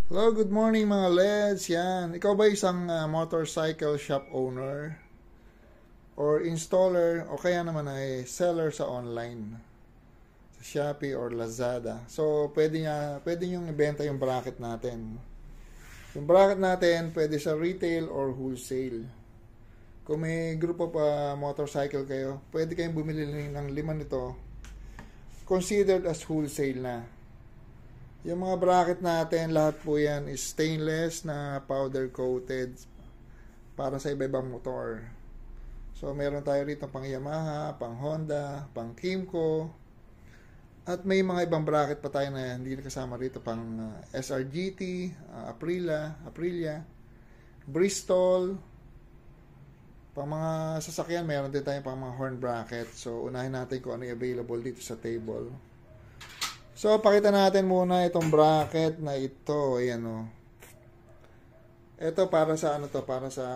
Hello, good morning mga LEDs. Yan. Ikaw ba isang motorcycle shop owner or installer o kaya naman ay seller sa online? Sa Shopee or Lazada. So, pwede nyong ibenta yung bracket natin. Yung bracket natin, pwede sa retail or wholesale. Kung may grupo pa motorcycle kayo, pwede kayong bumili ng 5 nito. Considered as wholesale na. Yung mga bracket natin, lahat po yan is stainless na powder coated para sa iba-ibang motor. So, meron tayo rito pang Yamaha, pang Honda, pang Kymco. At may mga ibang bracket pa tayo na hindi kasama rito, pang SRGT, Aprilia, Bristol. Pang mga sasakyan, meron din tayo pang mga horn bracket. So, unahin natin kung ano yung available dito sa table. So, pakita natin muna itong bracket na ito. Ayan o. Ito para sa ano to? Para sa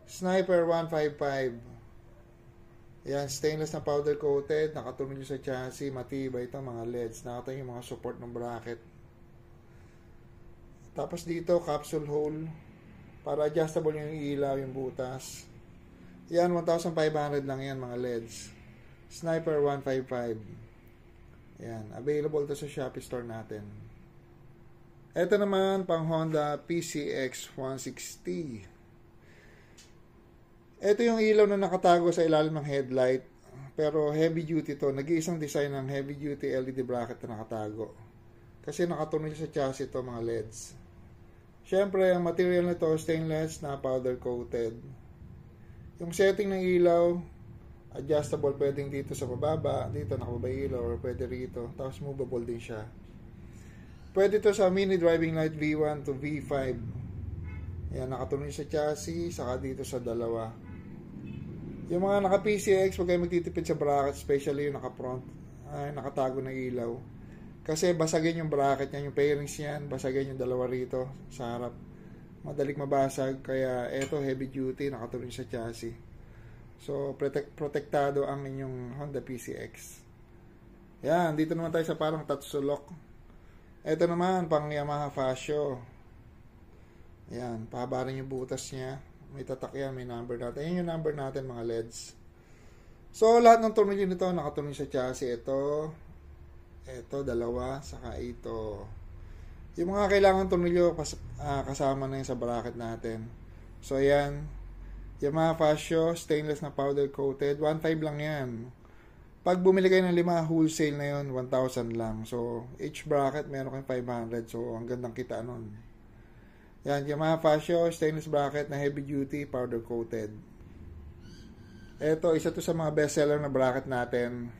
Sniper 155. Ayan, stainless na powder coated. Nakatunod sa chassis. Matibay ito mga LEDs. Nakatayo yung mga support ng bracket. Tapos dito, capsule hole. Para adjustable yung ilaw, yung butas. Yan, 1,500 lang yan mga LEDs. Sniper 155. Yan, available to sa Shopee store natin. Ito naman pang Honda PCX 160. Ito yung ilaw na nakatago sa ilalim ng headlight. Pero heavy duty to. Nag-iisang design ng heavy duty LED bracket na nakatago. Kasi nakatunog sa chassis to mga LEDs. Siyempre, ang material nito stainless na powder coated. Yung setting ng ilaw, adjustable, pwedeng dito sa bababa, dito nakababa ilaw, or pwede rito, tapos movable din siya. Pwede to sa mini driving light V1 to V5. Yan, nakatuloy sa chassis, saka dito sa dalawa. Yung mga naka PCX, pag kayo magtitipid sa bracket, especially yung naka front, ay nakatago na ilaw. Kasi basagin yung bracket niya, yung pairings niyan, basagin yung dalawa rito sa harap. Madaling mabasag, kaya eto heavy duty, nakatuloy sa chassis. So, protektado ang inyong Honda PCX. Yan, dito naman tayo sa parang Tatsulok. Ito naman, pang Yamaha Fascio. Yan, pahabarin yung butas niya. May tatak yan, may number natin. Yan yung number natin, mga LEDs. So, lahat ng tornilyo nito nakatuloy sa chassis. Ito, dalawa, saka ito. Yung mga kailangan tornilyo, kasama na yun sa bracket natin. So, yan. Yamaha Fascio, stainless na powder coated, 1.5 lang yan. Pag bumili kayo ng 5, wholesale na yon 1,000 lang. So, each bracket meron kayong 500. So, ang gandang kita nun. Yan, Yamaha Fascio, stainless bracket na heavy duty, powder coated. Ito, isa to sa mga best seller na bracket natin.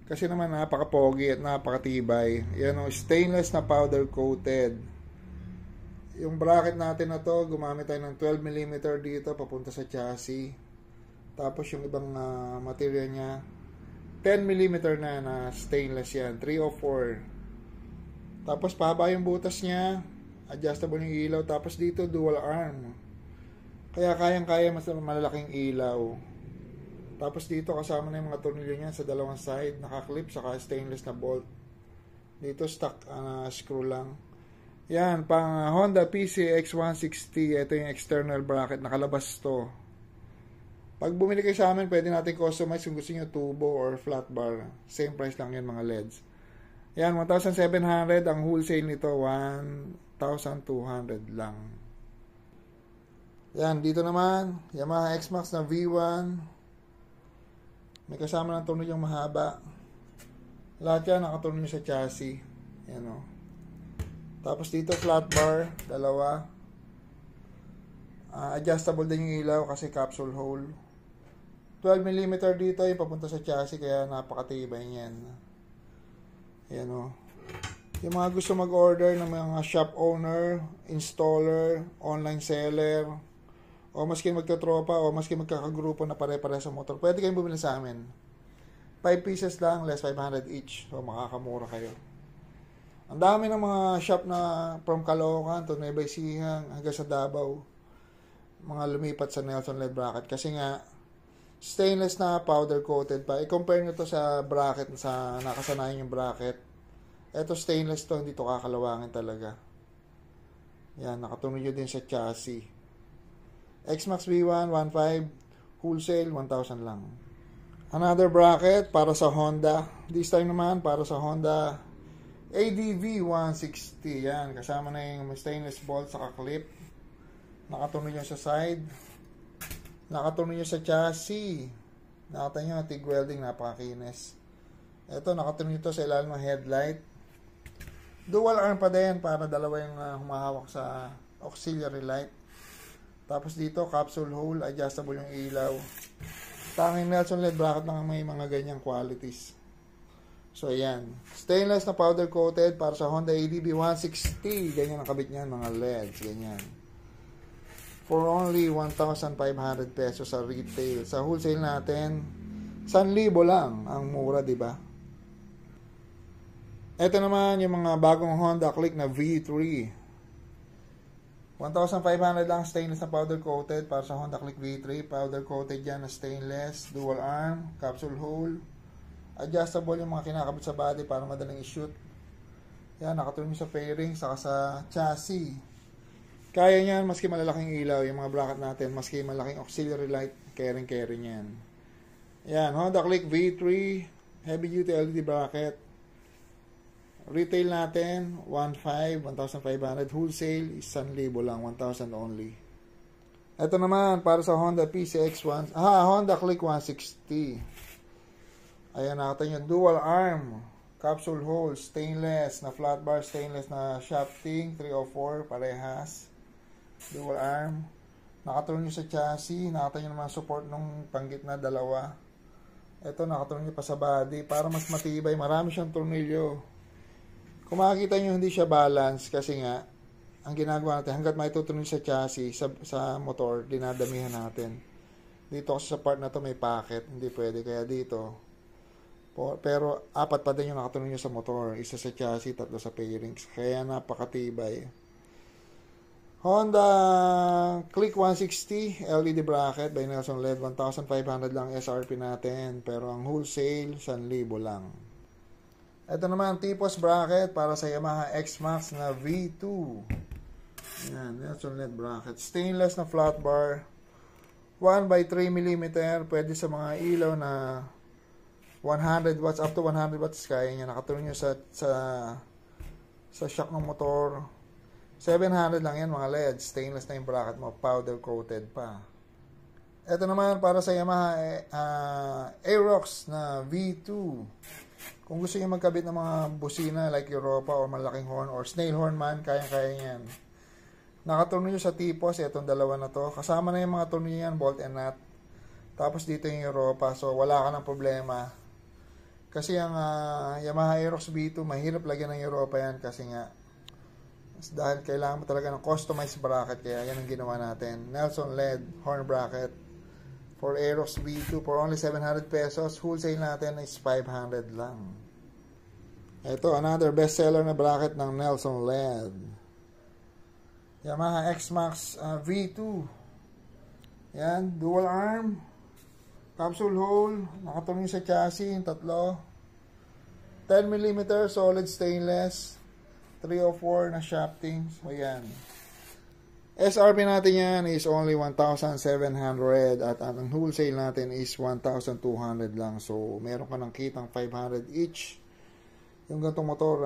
Kasi naman napaka-pogi at napakatibay. Yan o, stainless na powder coated. Yung bracket natin na to, gumamit tayo ng 12mm dito papunta sa chassis. Tapos yung ibang material niya, 10mm na stainless yan, 304. Tapos pahaba yung butas niya, adjustable yung ilaw. Tapos dito dual arm, kaya kayang-kaya mas malalaking ilaw. Tapos dito kasama na yung mga tornilyo niya sa dalawang side, nakaklip, saka stainless na bolt. Dito stock screw lang. Yan, pang Honda PCX 160, ito yung external bracket, nakalabas to. Pag bumili kayo sa amin, pwede natin customize kung gusto nyo tubo or flat bar. Same price lang yan mga LEDs. Yan, 1,700, ang wholesale nito, 1,200 lang. Yan, dito naman, Yamaha X-Max na V1. May kasama ng tornilyong mahaba. Lahat yan, nakatornilyo sa chassis. Yan o. Tapos dito flat bar, dalawa. Adjustable din yung ilaw kasi capsule hole. 12mm dito yung papunta sa chassis, kaya napakatibay niyan. Ayan o. Yung mga gusto mag-order ng mga shop owner, installer, online seller, o maski magkatropa, o maski magkakagrupo na pare-pare sa motor, pwede kayong bumili sa amin. 5 pieces lang, less 500 each. So makakamura kayo. Ang dami ng mga shop na from Caloocan to Nueva Ecija hanggang sa Davao. Mga lumipat sa Nelson LED bracket. Kasi nga, stainless na powder coated pa. I-compare nyo to sa bracket, sa nakasanayan yung bracket. Ito stainless to, hindi to kakalawangin talaga. Yan, nakatunog din sa chassis. X-Max V1, 1.5, wholesale, 1,000 lang. Another bracket para sa Honda. This time naman, para sa Honda ADV 160. Yan, kasama na yung stainless bolt sa clip. Nakatunog yun sa side. Nakatunog yun sa chassis. Nakita nyo, TIG welding, napakakinis. Ito, nakatunog ito sa ilalim ng headlight. Dual arm pa din para dalawa yung humahawak sa auxiliary light. Tapos dito, capsule hole, adjustable yung ilaw. Tanging Nelson LED bracket lang may mga ganyang qualities. So, ayan. Stainless na powder coated para sa Honda ADV 160. Ganyan ang kabit niyan, mga LEDs. Ganyan. For only 1,500 pesos sa retail. Sa wholesale natin, 1,000 lang ang mura, di ba? Ito naman yung mga bagong Honda Click na V3. 1,500 lang stainless na powder coated para sa Honda Click V3. Powder coated yan na stainless, dual arm, capsule hole. Adjustable yung mga kinakabit sa body para madaling i-shoot. Yan, nakatuloy sa fairing, saka sa chassis. Kaya niyan, maski malalaking ilaw, yung mga bracket natin, maski malaking auxiliary light, carry niyan. Yan, Honda Click V3, heavy duty LED bracket. Retail natin, 1,500, 1,500. Wholesale, 1,000 lang, 1,000 only. Ito naman, para sa Honda PCX1, Honda Click 160. Ayan, nakita nyo, dual arm, capsule hole, stainless, na flat bar, stainless na shafting, 304, parehas. Dual arm. Nakatuloy nyo sa chassis, nakita nyo naman support nung panggit na dalawa. Ito, nakatuloy nyo pa sa body, para mas matibay, marami siyang tornilyo. Kung makikita nyo hindi siya balance kasi nga ang ginagawa natin hanggat maitutunog sa chassis sa motor, dinadamihan natin. Dito kasi sa part na to may packet, hindi pwede kaya dito. Pero apat pa din yung nakatunog nyo sa motor, isa sa chassis, tatlo sa fairings. Kaya napakatibay. Honda Click 160 LED bracket by Nelson LED, 1,500 lang SRP natin, pero ang wholesale 1,000 lang. Ito naman, T-post bracket para sa Yamaha X-Max na V2. Yan, Nelson LED bracket. Stainless na flat bar. 1 by 3 mm. Pwede sa mga ilaw na 100 watts, up to 100 watts. Kaya niya. Nakatuloy nyo sa shock ng motor. 700 lang yan mga LED. Stainless na yung bracket mo. Powder coated pa. Ito naman para sa Yamaha Aerox na V2. Kung gusto niyo magkabit ng mga busina like Europa or malaking horn or snail horn man, kaya-kaya yan. Nakatornilyo sa tipos, itong dalawa na to. Kasama na yung mga tornilyo yan, bolt and nut. Tapos dito yung Europa, so wala ka ng problema. Kasi ang Yamaha Aerox V2, mahirap lagyan ng Europa yan kasi nga dahil kailangan mo talaga ng customized bracket, kaya yan ang ginawa natin. Nelson LED horn bracket for Aerox V2 for only 700 pesos. Wholesale natin is 500 lang. Ito, another bestseller na bracket ng Nelson LED. Yamaha X-Max V2. Yan, dual arm, capsule hole, nakatuloy sa chassis, tatlo. 10 mm solid stainless, 304 na shafting. So, yan. SRP natin yan is only 1,700 at ang wholesale natin is 1,200 lang. So, meron ka ng kitang 500 each. Yung gantong motor,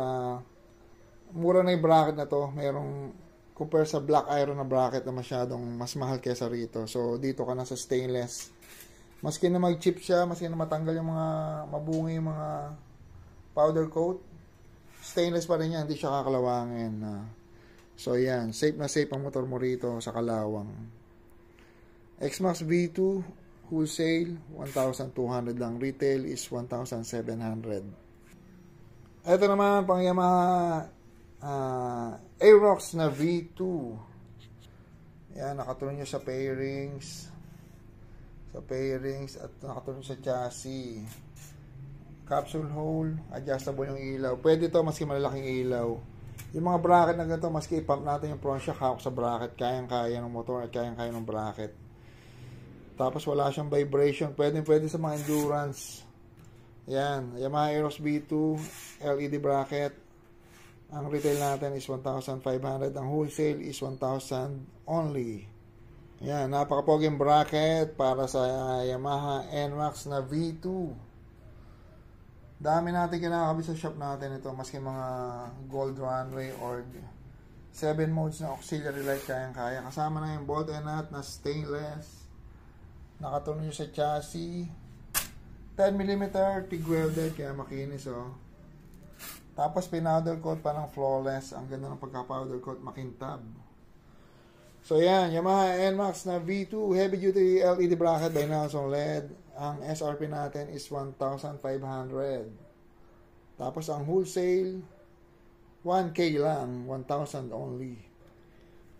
mura na yung bracket na to. Merong, compare sa black iron na bracket na masyadong mas mahal kesa rito. So, dito ka na sa stainless. Maski na mag-chip siya, maski na matanggal yung mga mabungi, yung mga powder coat, stainless pa rin yan, hindi siya kakalawangin. So, yan. Safe na safe ang motor mo rito sa Kalawang. X-Max V2, wholesale, 1,200 lang. Retail is 1,700. Ito naman, pang Yamaha Aerox na V2. Yan, nakatuloy nyo sa fairings. Sa fairings at nakatuloy sa chassis. Capsule hole, adjustable yung ilaw. Pwede to maski malalaking ilaw. Yung mga bracket na ganito, maski i-pump natin yung front shock hawak sa bracket, kayang-kaya ng motor at kayang-kaya ng bracket. Tapos wala siyang vibration. Pwede sa mga endurance. Yan, Yamaha Aerox V2 LED bracket. Ang retail natin is 1,500. Ang wholesale is 1,000 only. Yan, napaka-poging bracket para sa Yamaha NMAX na V2. Dami natin kinakabit sa shop natin ito, maski mga gold runway or 7 modes na auxiliary light kayang-kaya. Kasama na yung bolt and nut na stainless. Nakatuloy sa chassis. 10mm TIG welded, kaya makinis oh. Tapos pinowder coat pa ng flawless. Ang ganda ng pagka-powder coat, makintab. So yan, Yamaha NMAX na V2 heavy duty LED bracket by Nelson LED. Ang SRP natin is 1,500. Tapos ang wholesale 1K lang, 1,000 only.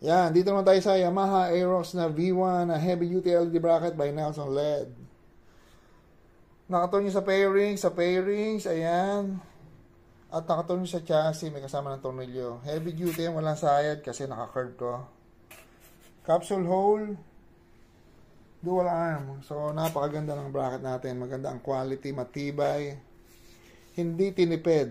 Yan, dito naman tayo sa Yamaha Aerox na V1 na heavy duty LED bracket by Nelson LED. Nakatuloy sa pairings, ayan. At nakatuloy sa chassis, may kasama ng tornilyo. Heavy duty yan, walang sayad kasi naka-curve ko. Capsule hole, dual arm. So, napakaganda ng bracket natin. Maganda ang quality, matibay. Hindi tinipid.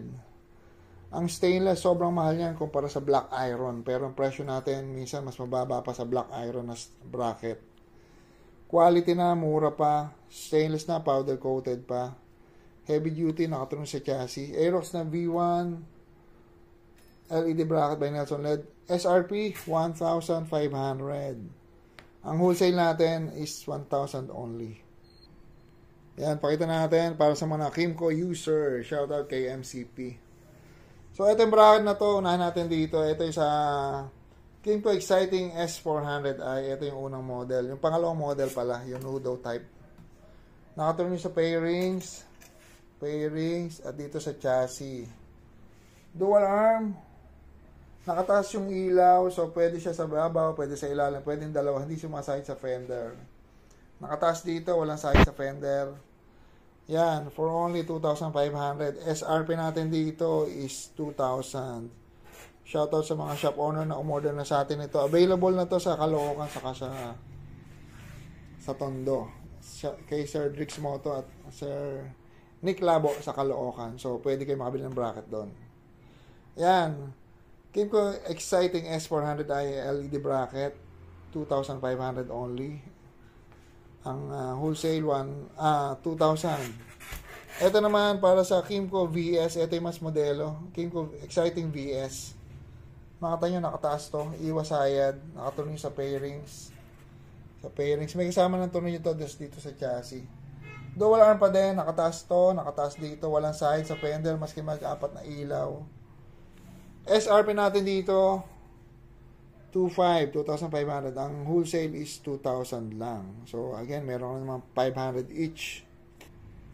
Ang stainless, sobrang mahal yan kumpara sa black iron. Pero ang presyo natin, minsan mas mababa pa sa black iron na bracket. Quality na, mura pa. Stainless na, powder coated pa. Heavy duty, nakatulong sa chassis. Aerox na V1 LED bracket by Nelson LED. SRP 1,500. Ang wholesale natin is 1,000 only. Yan, pakita natin para sa mga Kimco user. Shoutout kay MCP. So ito yung bracket na to, unahin natin dito. Ito yung sa Kimco Exciting S400i. Ito yung unang model. Yung pangalawang model pala, yung Nudo type. Nakatulong sa pairings at dito sa chassis. Dual arm. Nakataas yung ilaw, so pwede siya sa babaw, pwede sa ilalim, pwede yung dalawa, hindi sumasahid sa fender. Nakataas dito, walang sahid sa fender. Yan, for only 2,500. SRP natin dito is 2,000. Shoutout sa mga shop owner na umorder na sa atin ito. Available na to sa Caloocan, saka sa Tondo. Kay Sir Drix Moto at Sir Nick Labo sa Caloocan. So, pwede kayo makabili ng bracket doon. Yan. Kimco Exciting S400i LED bracket. 2,500 only. Ang wholesale 2,000. Ito naman para sa Kimco VS. Ito yung mas modelo. Kimco Exciting VS. Makita nyo, nakataas to. Iwasayad. Nakatuloy sa pairings. May kasama ng tuloy nito dito sa chassis. Dual arm pa din, nakataas to, nakataas dito, walang sahid sa fender, maski mag-apat na ilaw. SRP natin dito, 2,500. Ang wholesale is 2,000 lang. So, again, meron naman 500 each.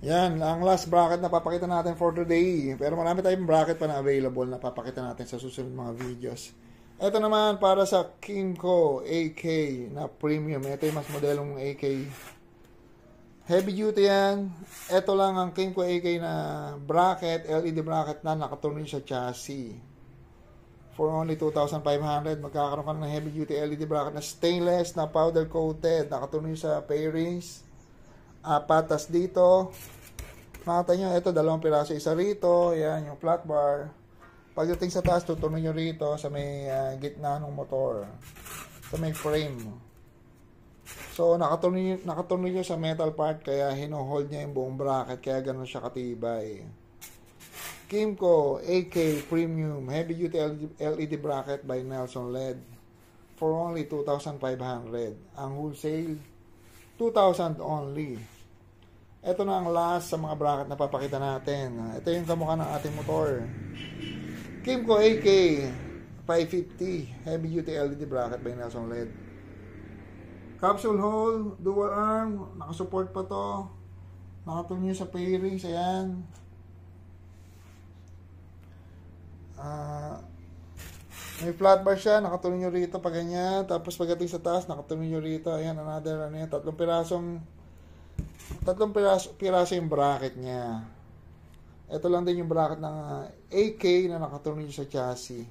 Yan, ang last bracket na papakita natin for today. Pero marami tayong bracket pa na available na papakita natin sa susunod mga videos. Ito naman para sa Kimco AK na premium. Ito yung mas modelong AK. Heavy duty yan. Ito lang ang Kimco AK na bracket, LED bracket na nakatuloy sa chassis. For only 2,500, magkakaroon ka ng heavy duty LED bracket na stainless, na powder coated, nakatuloy sa pairings. Patas dito. Makita nyo, ito, 2 piraso, isa rito. Yan, yung flat bar. Pagdating sa taas, tutuloy nyo rito sa may gitna ng motor. Sa may frame. So, nakatuloy nyo sa metal part, kaya hino-hold niya yung buong bracket, kaya ganun siya katibay. Kimco AK Premium Heavy Duty LED Bracket by Nelson LED. For only 2,500. Ang wholesale, 2,000 only. Ito na ang last sa mga bracket na papakita natin. Ito yung kamukha ng ating motor. Kimco AK 550 Heavy Duty LED Bracket by Nelson LED. Capsule hole, dual arm, nakasupport pa to. Nakatuloy sa pairings, ayan. May flat bar siya, nakatuloy nyo rito pag ganyan. Tapos pagdating sa taas, nakatuloy nyo rito. Ayan, another, ano yan, 3 piraso yung bracket niya. Ito lang din yung bracket ng AK na nakatuloy sa chassis.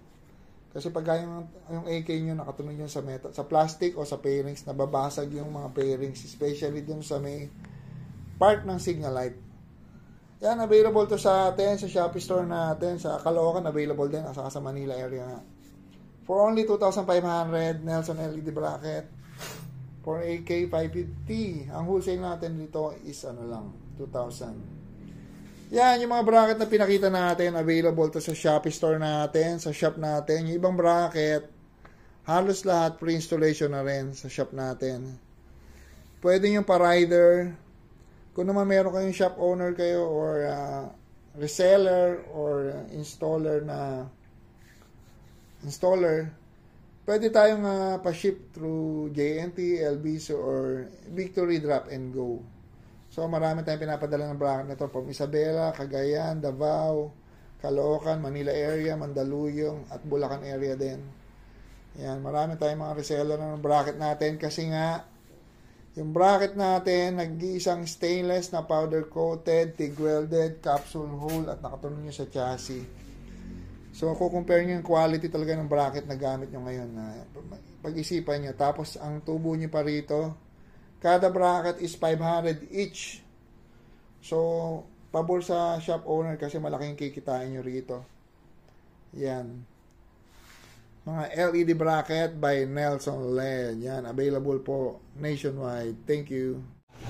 Kasi pag yung AK nyo nakatuloy nyo sa metal, sa plastic o sa pairings, nababasag yung mga pairings, especially dun sa may part ng signal light. Yan, available to sa atin, sa Shopee store natin, sa Caloocan, available din, saka sa Manila area nga. For only 2,500, Nelson LED bracket. For AK 550. Ang wholesale natin dito is ano lang, 2,000. Yan, yung mga bracket na pinakita natin, available to sa Shopee store natin, sa shop natin. Yung ibang bracket, halos lahat pre-installation na rin sa shop natin. Pwede yung pa-rider. Kung naman meron kayong shop owner kayo or reseller or installer, pwede tayong pa-ship through JNT, LBC or Victory Drop and Go. So marami tayong pinapadala ng bracket nito from Isabela, Cagayan, Davao, Caloocan, Manila area, Mandaluyong at Bulacan area din. Yan, marami tayong mga reseller ng bracket natin kasi nga yung bracket natin, nag-iisang stainless na powder coated, TIG welded, capsule hole at nakatunog nyo sa chassis. So kung compare nyo yung quality talaga ng bracket na gamit nyo ngayon, pag-isipan nyo. Tapos ang tubo nyo pa rito, kada bracket is 500 each. So pabor sa shop owner kasi malaking kikitain nyo rito. Yan. Mga LED bracket by Nelson LED. Yan, available po nationwide. Thank you.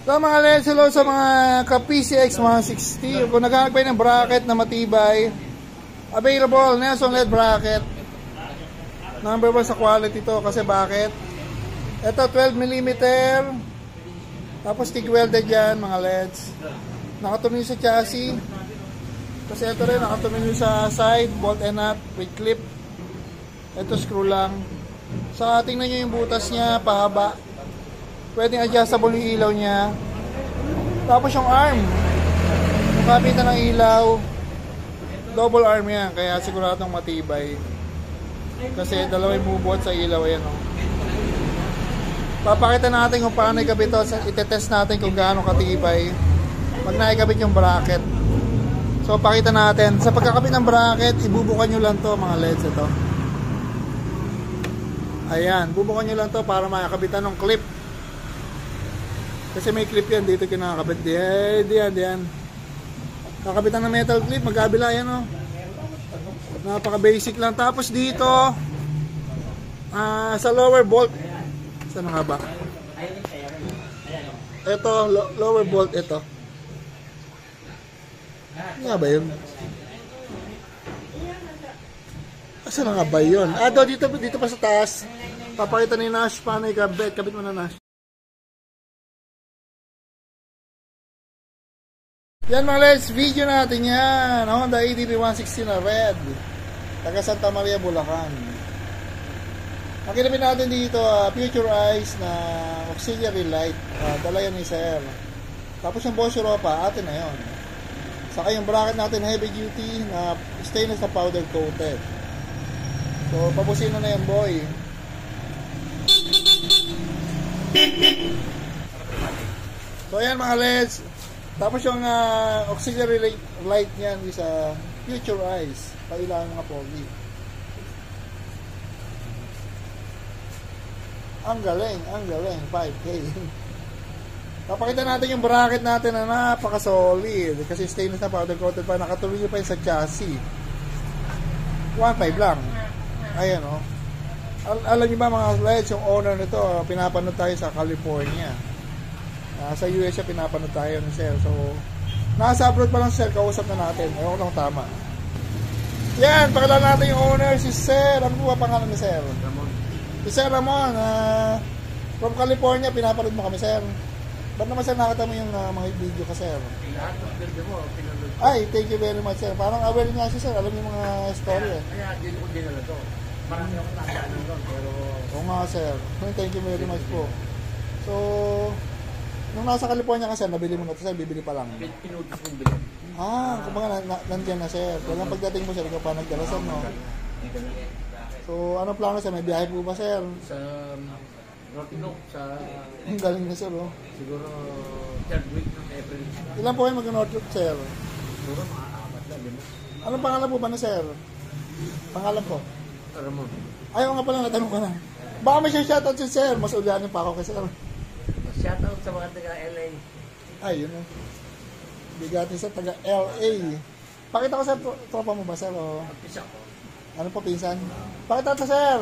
So mga LEDs, hello sa mga ka-PCX 160. Kung naghahanap kayo ng bracket na matibay, available, Nelson LED bracket. Number 1 sa quality to. Kasi bakit? Ito 12mm. Tapos TIG welded yan mga LEDs. Nakatunog sa chassis. Kasi ito rin, nakatunog sa side, bolt and nut with clip. Ito screw lang. Sa tingnan nyo yung butas niya, pahaba. Pwedeng adjustable yung ilaw niya. Tapos yung arm. Yung kapitan ng ilaw, double arm yan. Kaya siguradong matibay. Kasi dalawa yung bubuhat sa ilaw. Ayan, oh. Papakita natin kung paano ikabit ito. Itetest natin kung gaano katibay pag naikabit yung bracket. So pakita natin. Sa pagkakabit ng bracket, ibubukan nyo lang to mga LEDs ito. Ayan, bubukan nyo lang to para makakabitan ng clip. Kasi may clip yan, dito kinakabit. Diyan. Kakabitan ng metal clip, magkabila yan, oh. Napaka basic lang. Tapos dito, sa lower bolt, saan nga ba? Ito, lower bolt, ito. Ano nga ba yun? Saan nga ba yun? Dito pa sa taas. Papakita ni Nash paano ikabit. Kabit mo na, Nash. Yan mga LEDs, video natin yan. Honda ADV 160 na red. Taga Santa Maria, Bulacan. Ang kinabit natin dito, Future Eyes na auxiliary light. Dala yan ni Sir. Tapos yung Bosch Europa, atin na yun. Saka yung bracket natin, heavy duty na stainless na powder coated. So, pabusin na yan, boy. So, ayan mga LEDs. Tapos yung auxiliary light niyan is Future Eyes. Pailangan mga pogi. Ang galing. 5K. Papakita natin yung bracket natin na napaka-solid. Kasi stainless na powder coated pa. Nakatuloy pa yung sa chassis. 1.5 lang. Ayan, oh. Alam niyo ba mga LEDs, yung owner nito, pinapanood tayo sa California. Sa US siya pinapanood tayo ni Sir. So, nasa abroad pa lang Sir, kausap na natin. Ayaw ko lang tama. Yan, pakilala natin yung owner, si Sir. Ano ba pangalan ni Sir? Ramon. Si Sir Ramon, from California, pinapanood mo kami, Sir. Ba't naman Sir nakita mo yung mga video ka, Sir? Lahat ng video mo, pinanood. Ay, thank you very much, Sir. Parang aware nga si Sir, alam yung mga story eh. Kaya dito ko dinala to. Marami akong nakakaalam doon, pero... Oo nga, Sir. Thank you very much po. So, nung nasa California ka, Sir, nabili mo na ito, Sir, bibili pa lang. Pinutos kong bilhin. Kumbaga, nandiyan na, Sir. Kaya pagdating mo, Sir, ikaw pa nagdala, Sir, no? So, ano plano, Sir? May biyahe po ba, Sir? Sa Rotterdam, sa... Ang galing na, Sir, oh. Siguro 3rd week ng April. Ilan po kayo mag-Northrop, Sir? Siguro mga 4 lang, 5. Anong pangalan po ba na, Sir? Pangalan po? Ramon. Ayaw nga pala, natanong ko na. Baka may shoutout si Sir. Mas ulianin pa ako kay Sir. Shoutout sa mga taga LA. Ay, yun, oh. Bigati sa taga LA. Pakita ko sa tropa mo ba, sir? O, Pisa ko. ano po, pinsan? Pakita to, sir.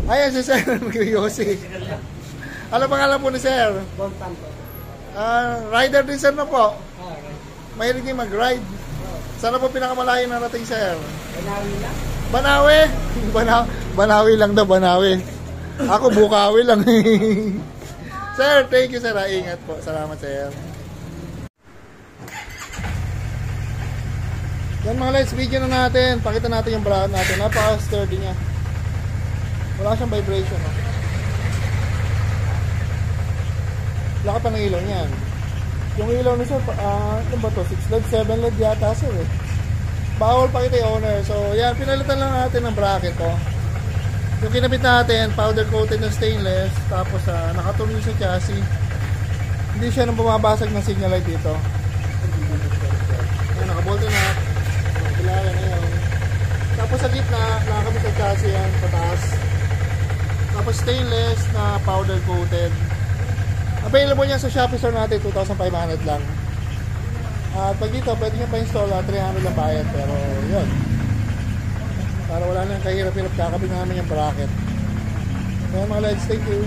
Ayan si sir, Yossi. Ano pangalan po ni sir? Bontan ko. Rider din sir na po. Okay. Mahilig din mag-ride. Saan na po pinakamalayo narating, sir? Banawi lang. Banawi. Banawi lang daw, Banawi. Ako, Bukawi lang. Sir, thank you, sir. Ingat po. Salamat, sir. Yan mga lights, video na natin. Pakita natin yung bracket natin. Napaka-sturdy niya. Wala siyang vibration. No? Wala ka pa ng ilaw niyan. Yung ilaw ni sir, ano ba to? 6 LED, 7 LED yata, sir. Eh. Bawal pa kita yung owner. So, yan, pinalitan lang natin ng bracket. Oh. Yung kinabit natin, powder coated na stainless. Tapos, nakatuloy sa chassis. Hindi siya nang bumabasag ng signal light dito. Ayan, nakabolte na. Kailangan na yun. Tapos sa gitna, nakakabit sa chassis yan, pataas. Tapos stainless na powder coated. Available yan sa Shopee store natin, 2,500 lang. At pag dito, pwede nyo pa-install, 300 lang bayad. Pero yun, para wala nang kahirap-hirap, kakabit namin yung bracket. Kaya mga lights, thank you.